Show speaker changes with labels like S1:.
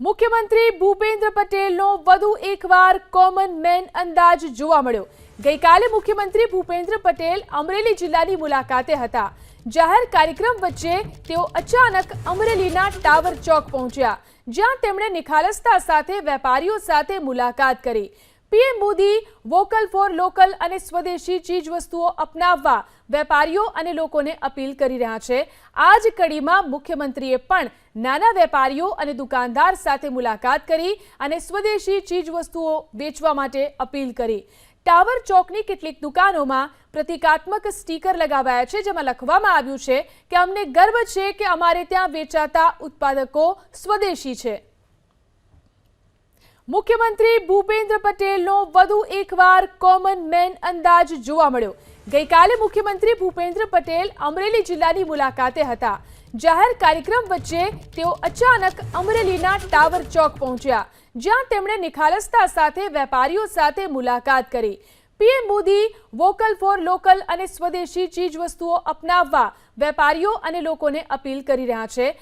S1: મુખ્યમંત્રી ભૂપેન્દ્ર પટેલનો વધુ એકવાર કોમન મેન અંદાજ જોવા મળ્યો। ગઈકાલે મુખ્યમંત્રી ભૂપેન્દ્ર પટેલ અમરેલી જિલ્લાની મુલાકાતે હતા। જાહેર કાર્યક્રમ વચ્ચે તેઓ અચાનક અમરેલીના ટાવર ચોક પહોંચ્યા, જ્યાં તેમણે નિખાલસતા સાથે વેપારીઓ સાથે મુલાકાત કરી। PM Modi vocal for local અને સ્વદેશી ચીજવસ્તુઓ અપનાવવા વેપારીઓ અને લોકોને અપીલ કરી રહ્યા છે। આ જ કડીમાં મુખ્યમંત્રીએ પણ નાના વેપારીઓ અને દુકાનદાર સાથે મુલાકાત કરી અને સ્વદેશી ચીજવસ્તુઓ વેચવા માટે અપીલ કરી। ટાવર ચોકની કેટલીક દુકાનોમાં પ્રતિકાત્મક સ્ટીકર લગાવાયા છે, જેમાં લખવામાં આવ્યું છે કે અમને ગર્વ છે કે અમારે ત્યાં વેચાતા ઉત્પાદકો સ્વદેશી છે। મુખ્યમંત્રી ભૂપેન્દ્ર પટેલનો વધુ એકવાર કોમન મેન અંદાજ જોવા મળ્યો। ગઈકાલે મુખ્યમંત્રી ભૂપેન્દ્ર પટેલ અમરેલી જિલ્લાની મુલાકાતે હતા। જાહેર કાર્યક્રમ વચ્ચે તેઓ અચાનક અમરેલીના ટાવર ચોક પહોંચ્યા, જ્યાં તેમણે નિખાલસતા સાથે વેપારીઓ સાથે મુલાકાત કરી। PM Modi vocal for local અને સ્વદેશી ચીજવસ્તુઓ અપનાવવા વેપારીઓ અને લોકોને અપીલ કરી રહ્યા છે।